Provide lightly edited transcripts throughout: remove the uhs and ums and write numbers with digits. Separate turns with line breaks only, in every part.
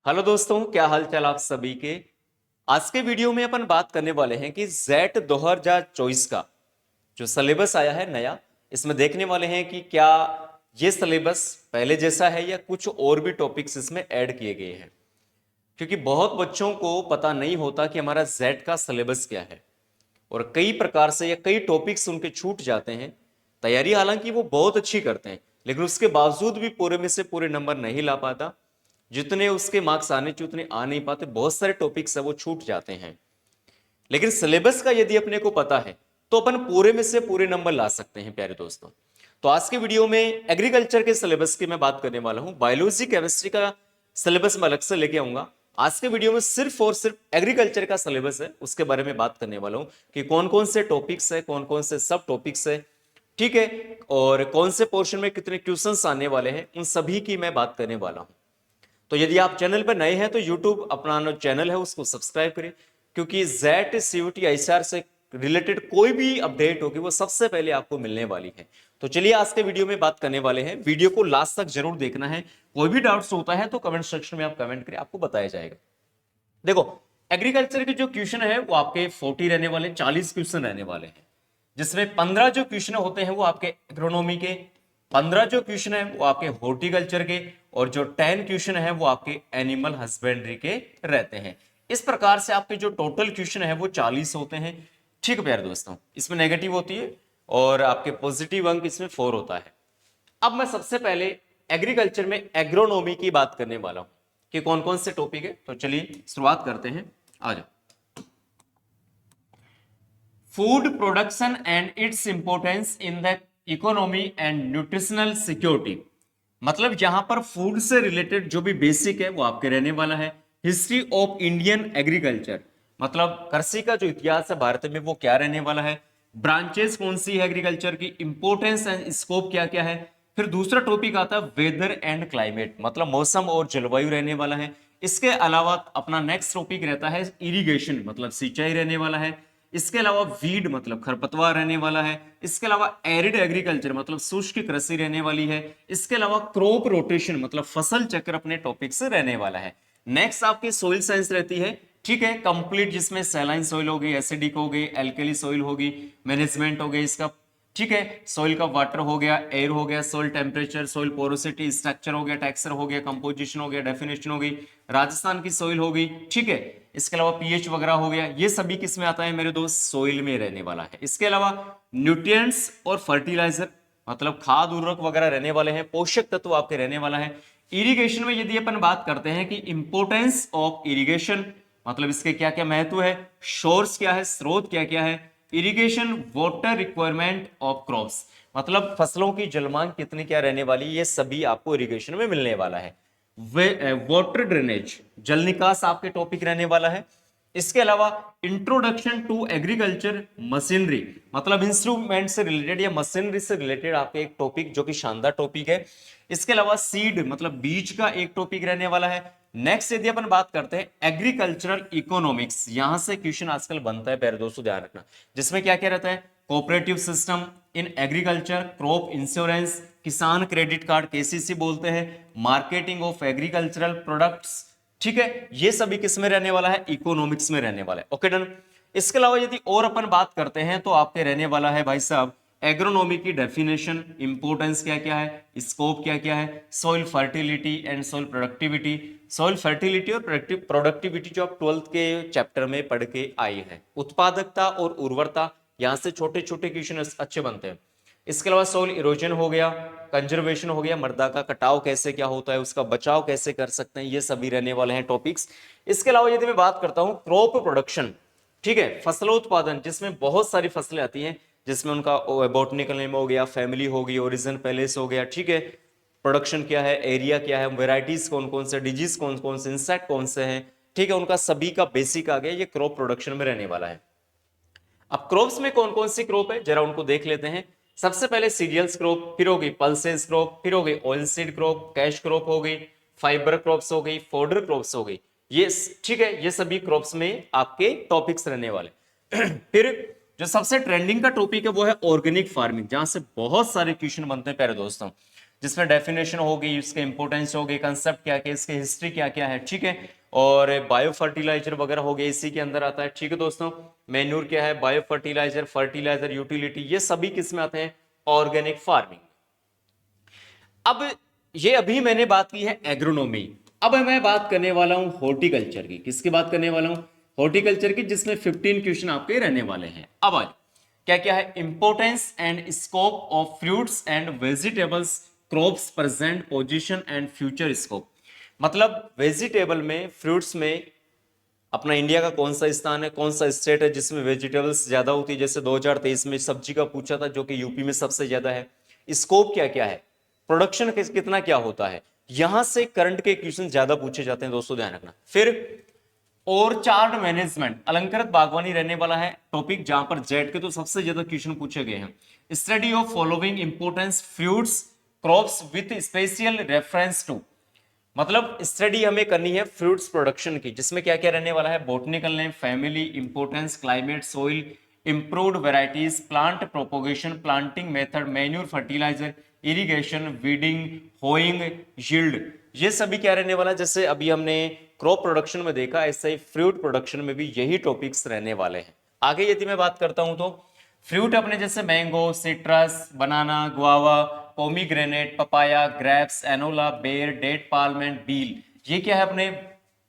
Hello दोस्तों, क्या हाल चाल आप सभी के। आज के वीडियो में अपन बात करने वाले हैं कि जेट 2024 का जो सिलेबस आया है नया, इसमें देखने वाले हैं कि क्या ये सिलेबस पहले जैसा है या कुछ और भी टॉपिक्स इसमें ऐड किए गए हैं। क्योंकि बहुत बच्चों को पता नहीं होता कि हमारा जेट का सिलेबस क्या है और कई प्रकार से या कई टॉपिक्स उनके छूट जाते हैं। तैयारी हालांकि वो बहुत अच्छी करते हैं, लेकिन उसके बावजूद भी पूरे में से पूरे नंबर नहीं ला पाता। जितने उसके मार्क्स आने चाहिए उतने आ नहीं पाते, बहुत सारे टॉपिक्स है वो छूट जाते हैं। लेकिन सिलेबस का यदि अपने को पता है तो अपन पूरे में से पूरे नंबर ला सकते हैं प्यारे दोस्तों। तो आज के वीडियो में एग्रीकल्चर के सिलेबस की मैं बात करने वाला हूं। बायोलॉजी केमिस्ट्री का सिलेबस मैं अलग से लेके आऊंगा। आज के वीडियो में सिर्फ और सिर्फ एग्रीकल्चर का सिलेबस है, उसके बारे में बात करने वाला हूं कि कौन कौन से टॉपिक्स है, कौन कौन से सब टॉपिक्स है, ठीक है, और कौन से पोर्शन में कितने क्वेश्चंस आने वाले हैं, उन सभी की मैं बात करने वाला हूं। तो यदि आप चैनल पर नए हैं तो यूट्यूब अपना जो चैनल है उसको सब्सक्राइब करें, क्योंकि जेट सीयूटी एचआर से रिलेटेड कोई भी अपडेट होगी वो सबसे पहले आपको मिलने वाली है। तो चलिए आज के वीडियो में बात करने वाले हैं। वीडियो को लास्ट तक जरूर देखना है। कोई भी डाउट्स होता है तो कमेंट सेक्शन में आप कमेंट करें, आपको बताया जाएगा। देखो, एग्रीकल्चर के जो क्वेश्चन है वो आपके 40 रहने वाले, 40 क्वेश्चन रहने वाले हैं, जिसमें 15 जो क्वेश्चन होते हैं वो आपके एग्रोनॉमी के, 15 जो क्वेश्चन है वो आपके हॉर्टिकल्चर के, और जो 10 क्वेश्चन है वो आपके एनिमल हस्बेंड्री के रहते हैं। इस प्रकार से आपके जो टोटल क्वेश्चन है वो 40 होते हैं। ठीक है प्यारे दोस्तों, इसमें नेगेटिव होती है और आपके पॉजिटिव अंक इसमें 4 होता है। अब मैं सबसे पहले एग्रीकल्चर में एग्रोनॉमी की बात करने वाला हूं कि कौन कौन से टॉपिक है। तो चलिए शुरुआत करते हैं। आ जाओ। Food production and its importance in the economy and nutritional security. मतलब यहां पर फूड से रिलेटेड जो भी बेसिक है वो आपके रहने वाला है। हिस्ट्री ऑफ इंडियन एग्रीकल्चर, मतलब कृषि का जो इतिहास है भारत में वो क्या रहने वाला है। ब्रांचेस कौन सी है एग्रीकल्चर की, इंपोर्टेंस एंड स्कोप क्या क्या है। फिर दूसरा टॉपिक आता है वेदर एंड क्लाइमेट, मतलब मौसम और जलवायु रहने वाला है। इसके अलावा अपना नेक्स्ट टॉपिक रहता है इरिगेशन, मतलब सिंचाई रहने वाला है। इसके अलावा वीड मतलब खरपतवार रहने वाला है। इसके अलावा एरिड एग्रीकल्चर मतलब शुष्क कृषि रहने वाली है। इसके अलावा क्रॉप रोटेशन मतलब फसल चक्र अपने टॉपिक से रहने वाला है। नेक्स्ट आपकी सोइल साइंस रहती है, ठीक है, कंप्लीट, जिसमें सैलाइन सोइल होगी, एसिडिक होगी, एल्कली सोइल होगी, मैनेजमेंट हो गई इसका, ठीक है, सोइल का वाटर हो गया, एयर हो गया, soil temperature, soil porosity, structure हो गया, टेक्सचर हो गया, कंपोजिशन हो गया, डेफिनेशन हो गई, राजस्थान की सोइल हो गई, ठीक है। इसके अलावा पीएच वगैरह हो गया। ये सभी किस में आता है मेरे दोस्त, सोइल में रहने वाला है। इसके अलावा न्यूट्रिएंट्स और फर्टिलाइजर मतलब खाद उर्वरक वगैरह रहने वाले हैं, पोषक तत्व आपके रहने वाला है। इरिगेशन में यदि अपन बात करते हैं कि इंपोर्टेंस ऑफ इरिगेशन, मतलब इसके क्या क्या महत्व है, सोर्स क्या है, स्रोत क्या क्या है। Irrigation water requirement of crops, मतलब फसलों की जलमांग कितनी क्या रहने वाली, ये सभी आपको इरिगेशन में मिलने वाला है। वाटर ड्रेनेज, जल निकास आपके टॉपिक रहने वाला है। इसके अलावा इंट्रोडक्शन टू एग्रीकल्चर मशीनरी, मतलब इंस्ट्रूमेंट से रिलेटेड या मशीनरी से रिलेटेड आपके एक टॉपिक जो कि शानदार टॉपिक है। इसके अलावा सीड मतलब बीज का एक टॉपिक रहने वाला है। नेक्स्ट यदि अपन बात करते हैं एग्रीकल्चरल इकोनॉमिक्स, यहां से क्वेश्चन आजकल बनता है प्यारे दोस्तों, ध्यान रखना। जिसमें क्या क्या रहता है, cooperative system in agriculture, crop insurance, किसान क्रेडिट कार्ड केसीसी बोलते हैं, मार्केटिंग ऑफ एग्रीकल्चरल प्रोडक्ट्स, ठीक है, ये सभी किस में रहने वाला है, इकोनॉमिक्स में रहने वाला है। Okay done. इसके अलावा यदि और अपन बात करते हैं तो आपके रहने वाला है भाई साहब एग्रोनॉमी की डेफिनेशन, इंपोर्टेंस क्या क्या है, स्कोप क्या क्या है, soil fertility and soil productivity. Soil fertility और प्रोडक्टिविटी जो आप 12th के चैप्टर में पढ़ के आई है। उत्पादकता और उर्वरता, यहां से छोटे छोटे क्वेश्चन अच्छे बनते हैं। इसके अलावा सॉइल इरोजन हो गया, कंजर्वेशन हो गया, मृदा का कटाव कैसे क्या होता है, उसका बचाव कैसे कर सकते हैं, ये सभी रहने वाले हैं टॉपिक्स। इसके अलावा यदि मैं बात करता हूं क्रॉप प्रोडक्शन, ठीक है, फसलोत्पादन, जिसमें बहुत सारी फसलें आती हैं, जिसमें उनका बॉटनिकल नेम हो गया, फैमिली होगी, ओरिजिन पैलेस हो गया, ठीक है, प्रोडक्शन क्या है, एरिया क्या है, वेराइटीज कौन कौन से, डिजीज कौन कौन से, इंसेक्ट कौन से हैं, ठीक है, उनका सभी का बेसिक आ गया, ये क्रॉप प्रोडक्शन में रहने वाला है। अब क्रॉप्स में कौन कौन सी क्रॉप है जरा उनको देख लेते हैं। सबसे पहले सीरियल्स क्रॉप, फिर हो गई पल्सेस क्रॉप, फिर हो गई oil seed crop, cash crop हो गई, फाइबर क्रॉप्स हो गई, फोडर क्रॉप्स हो गई, ये ठीक है, ये सभी क्रॉप्स में आपके टॉपिक्स रहने वाले। फिर जो सबसे ट्रेंडिंग का टॉपिक है वो है ऑर्गेनिक फार्मिंग, जहां से बहुत सारे क्वेश्चन बनते हैं प्यारे दोस्तों। जिसमें डेफिनेशन होगी, इसके इंपोर्टेंस होगी, कंसेप्ट क्या क्या, इसके हिस्ट्री क्या क्या है, ठीक है। और बायो फर्टिलाइजर वगैरह हो गया, इसी के अंदर आता है, ठीक है दोस्तों। मैन्योर क्या है, बायो फर्टिलाइजर, फर्टिलाइजर यूटिलिटी, ये सभी किस में आते हैं, ऑर्गेनिक फार्मिंग। अब ये अभी मैंने बात की है एग्रोनॉमी, अब मैं बात करने वाला हूं हॉर्टिकल्चर की। किसकी बात करने वाला हूं, हॉर्टिकल्चर की, जिसमें 15 क्वेश्चन आपके रहने वाले हैं। अब आज क्या क्या है, importance and scope of fruits and vegetables crops, present position and future scope. मतलब वेजिटेबल में, फ्रूट्स में अपना इंडिया का कौन सा स्थान है, कौन सा स्टेट है जिसमें वेजिटेबल्स ज्यादा होती है। जैसे 2023 में सब्जी का पूछा था, जो कि यूपी में सबसे ज्यादा है। स्कोप क्या क्या है, प्रोडक्शन कितना क्या होता है, यहां से करंट के क्वेश्चन ज्यादा पूछे जाते हैं दोस्तों, ध्यान रखना। फिर ऑर्चार्ड मैनेजमेंट, अलंकृत बागवानी रहने वाला है टॉपिक, जहां पर जेड के तो सबसे ज्यादा क्वेश्चन पूछे गए हैं। Study of following importance fruits crops with special reference to, मतलब स्टडी हमें करनी है फ्रूट्स प्रोडक्शन की, जिसमें क्या क्या रहने वाला है, botanical name, family, importance, climate, soil, improved varieties, plant propagation, planting method, manure, fertiliser, irrigation, weeding, hoeing, yield, ये सभी क्या रहने वाला है। जैसे अभी हमने क्रॉप प्रोडक्शन में देखा, ऐसे ही फ्रूट प्रोडक्शन में भी यही टॉपिक्स रहने वाले हैं। आगे यदि मैं बात करता हूं तो फ्रूट अपने जैसे mango, citrus, banana, guava, pomegranate, papaya, grapes, aonla, ber, date palm and bael, ये क्या है अपने,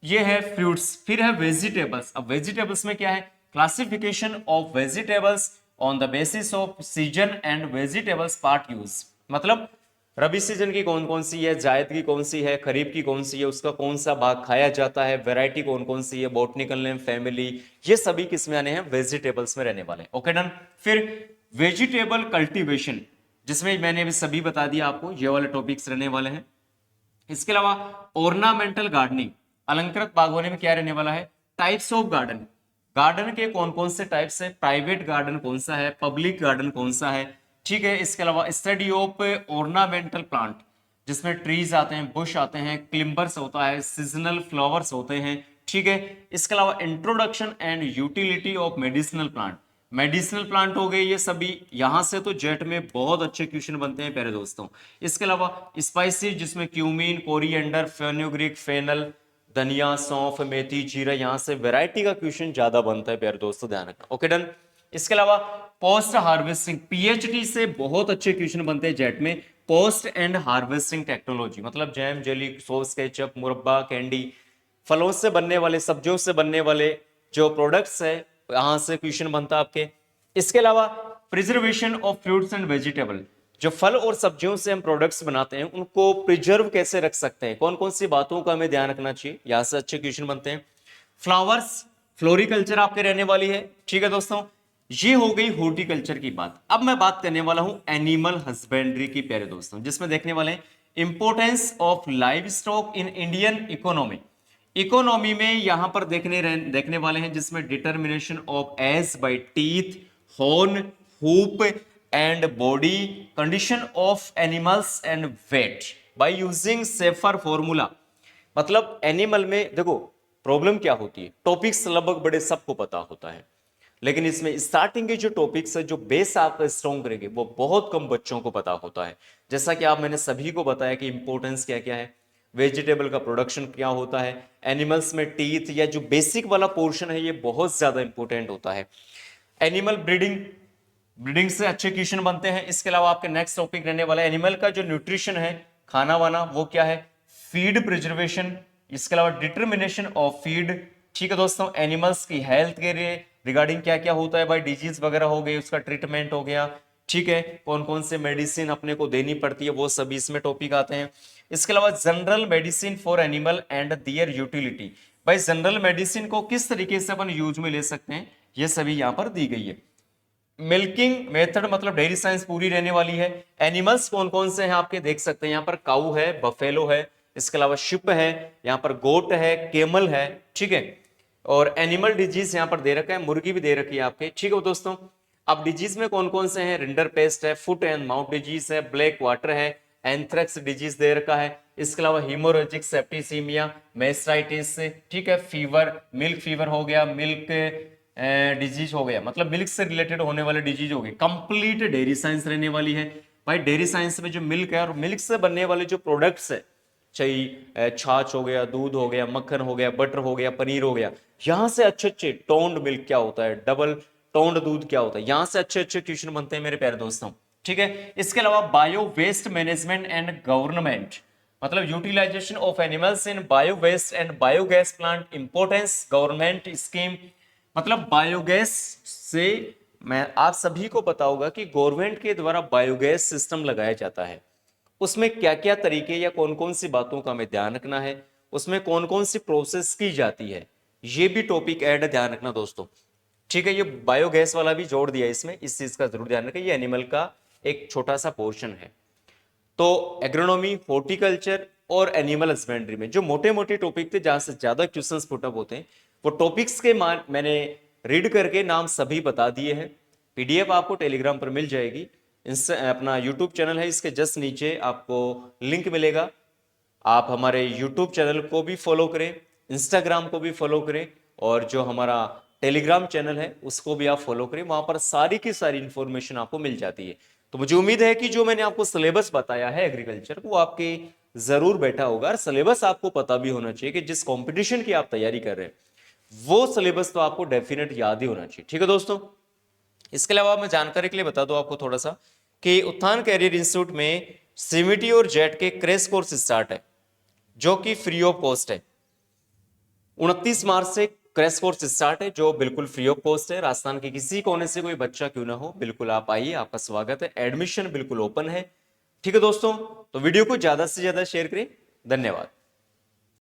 ये है फ्रूट्स। फिर है वेजिटेबल्स। अब वेजिटेबल्स में क्या है, classification of vegetables on the basis off season and vegetables part use, मतलब रबी सीजन की कौन कौन सी है, जायद की कौन सी है, खरीफ की कौन सी है, उसका कौन सा भाग खाया जाता है, वैरायटी कौन कौन सी है, बॉटनिकल नेम, फैमिली, ये सभी किस में आने हैं, वेजिटेबल्स में रहने वाले हैं। Okay done. फिर वेजिटेबल कल्टीवेशन, जिसमें मैंने अभी सभी बता दिया आपको, ये वाले टॉपिक्स रहने वाले हैं। इसके अलावा ऑर्नामेंटल गार्डनिंग, अलंकृत बागवानी में क्या रहने वाला है, टाइप्स ऑफ गार्डन, गार्डन के कौन कौन से टाइप्स है, प्राइवेट गार्डन कौन सा है, पब्लिक गार्डन कौन सा है, ठीक है। इसके अलावा स्टडी ऑफ ऑर्नामेंटल प्लांट, जिसमें ट्रीज आते हैं, बुश आते हैं, क्लिम्बर्स होता है, सीजनल फ्लावर्स होते हैं, ठीक है। इसके अलावा introduction and utility of medicinal plant, medicinal plant हो गए ये सभी, यहां से तो जेट में बहुत अच्छे क्वेश्चन बनते हैं प्यारे दोस्तों। इसके अलावा स्पाइसेस, जिसमें क्यूमीन, कोरिएंडर, फेनुग्रीक, फेनल, धनिया, सौंफ, मेथी, जीरा, यहां से वैरायटी का क्वेश्चन ज्यादा बनता है प्यारे दोस्तों, ध्यान रखना। Okay done. इसके अलावा पोस्ट हार्वेस्टिंग, पीएचडी से बहुत अच्छे क्वेश्चन बनते हैं जेट में। पोस्ट एंड हार्वेस्टिंग टेक्नोलॉजी, मतलब जैम, जेली, सॉस, केचप, मुरब्बा, कैंडी, फलों से बनने वाले, सब्जियों से बनने वाले जो प्रोडक्ट्स है, यहां से क्वेश्चन बनता है आपके। इसके अलावा preservation of fruits and vegetable, जो फल और सब्जियों से हम प्रोडक्ट्स बनाते हैं उनको प्रिजर्व कैसे रख सकते हैं, कौन कौन सी बातों का हमें ध्यान रखना चाहिए, यहां से अच्छे क्वेश्चन बनते हैं। फ्लावर्स, फ्लोरिकल्चर आपके रहने वाली है, ठीक है दोस्तों। ये हो गई हॉर्टिकल्चर की बात। अब मैं बात करने वाला हूं एनिमल हस्बेंड्री की प्यारे दोस्तों, जिसमें देखने वाले हैं importance of livestock in Indian economy. Economy में यहां पर देखने वाले हैं, जिसमें determination of age by teeth, horn, hoof and body, condition of animals and weight by using Schaeffer formula. मतलब एनिमल में देखो प्रॉब्लम क्या होती है, टॉपिक्स लगभग बड़े सबको पता होता है, लेकिन इसमें स्टार्टिंग के जो टॉपिक्स है, जो बेस आप स्ट्रॉन्ग करेंगे, वो बहुत कम बच्चों को पता होता है। जैसा कि आप मैंने सभी को बताया कि इंपॉर्टेंस क्या क्या है, वेजिटेबल का प्रोडक्शन क्या होता है, एनिमल्स में टीथ या जो बेसिक वाला पोर्शन है ये बहुत ज्यादा इंपॉर्टेंट होता है। एनिमल ब्रीडिंग, ब्रीडिंग से अच्छे क्वेश्चन बनते हैं। इसके अलावा आपके नेक्स्ट टॉपिक रहने वाला है एनिमल का जो न्यूट्रिशन है, खाना वाना, वो क्या है, फीड प्रिजर्वेशन। इसके अलावा डिटर्मिनेशन ऑफ फीड, ठीक है दोस्तों। एनिमल्स की हेल्थ के लिए रिगार्डिंग क्या क्या होता है भाई, डिजीज वगैरह हो गई, उसका ट्रीटमेंट हो गया, ठीक है। कौन कौन से मेडिसिन अपने को देनी पड़ती है, वो सभी इसमें टॉपिक आते हैं। इसके अलावा general medicine for animal and their utility, भाई जनरल मेडिसिन को किस तरीके से अपन यूज में ले सकते हैं, ये सभी यहां पर दी गई है। मिल्किंग मेथड, मतलब डेयरी साइंस पूरी रहने वाली है। एनिमल्स कौन कौन से हैं आपके देख सकते हैं, यहाँ पर काऊ है, बफेलो है, इसके अलावा शिप है, यहाँ पर गोट है, केमल है, ठीक है। और एनिमल डिजीज यहाँ पर दे रखा है, मुर्गी भी दे रखी है आपके, ठीक है दोस्तों। अब डिजीज में कौन कौन से हैं, रिंडर पेस्ट है, फुट एंड माउथ डिजीज है, ब्लैक वाटर है, एंथ्रेक्स डिजीज दे रखा है, इसके अलावा हीमोरेजिक सेप्टिसीमिया, मेस्टाइटिस, ठीक है, फीवर, मिल्क फीवर हो गया, मिल्क डिजीज हो गया, मतलब मिल्क से रिलेटेड होने वाले डिजीज हो गए। कंप्लीट डेयरी साइंस रहने वाली है। भाई डेयरी साइंस में जो मिल्क है और मिल्क से बनने वाले जो प्रोडक्ट्स है, चाहे छाछ हो गया, दूध हो गया, मक्खन हो गया, बटर हो गया, पनीर हो गया, यहां से अच्छे अच्छे टोन्ड मिल्क क्या होता है, डबल टोन्ड दूध क्या होता है, यहां से अच्छे अच्छे क्वेश्चन बनते हैं मेरे प्यारे दोस्तों। ठीक है, इसके अलावा bio waste management and government, मतलब utilization of animals in bio waste and biogas plant, importance, government scheme. मतलब बायोगैस से मैं आप सभी को पता होगा कि गवर्नमेंट के द्वारा बायोगैस सिस्टम लगाया जाता है, उसमें क्या क्या तरीके या कौन कौन सी बातों का हमें ध्यान रखना है, उसमें कौन कौन सी प्रोसेस की जाती है, ये भी टॉपिक ऐड है, ध्यान रखना दोस्तों। ठीक है, ये बायोगैस वाला भी जोड़ दिया इसमें, इस चीज का जरूर ध्यान रखें, ये एनिमल का एक छोटा सा पोर्शन है। तो एग्रोनॉमी, हॉर्टिकल्चर और एनिमल हस्बेंड्री में जो मोटे मोटे टॉपिक थे जहां से ज्यादा क्वेश्चंस पुटअप होते हैं, वो टॉपिक्स के मैंने रीड करके नाम सभी बता दिए हैं। पीडीएफ आपको टेलीग्राम पर मिल जाएगी, अपना यूट्यूब चैनल है, इसके जस्ट नीचे आपको लिंक मिलेगा। आप हमारे यूट्यूब चैनल को भी फॉलो करें, इंस्टाग्राम को भी फॉलो करें, और जो हमारा टेलीग्राम चैनल है उसको भी आप फॉलो करें, वहां पर सारी की सारी इंफॉर्मेशन आपको मिल जाती है। तो मुझे उम्मीद है कि जो मैंने आपको सिलेबस बताया है एग्रीकल्चर, वो आपके जरूर बैठा होगा, और सिलेबस आपको पता भी होना चाहिए कि जिस कंपटीशन की आप तैयारी कर रहे हैं वो सिलेबस तो आपको डेफिनेट याद ही होना चाहिए। ठीक है दोस्तों, इसके अलावा मैं जानकारी के लिए बता दूं आपको थोड़ा सा कि उत्थान कैरियर इंस्टीट्यूट में सीवीटी और जेट के क्रैश कोर्स स्टार्ट है, जो कि फ्री ऑफ कॉस्ट है। 29 मार्च से क्रैश कोर्स स्टार्ट है, जो बिल्कुल फ्री ऑफ कॉस्ट है। राजस्थान के किसी कोने से कोई बच्चा क्यों ना हो, बिल्कुल आप आइए, आपका स्वागत है, एडमिशन बिल्कुल ओपन है। ठीक है दोस्तों, तो वीडियो को ज्यादा से ज्यादा शेयर करें। धन्यवाद।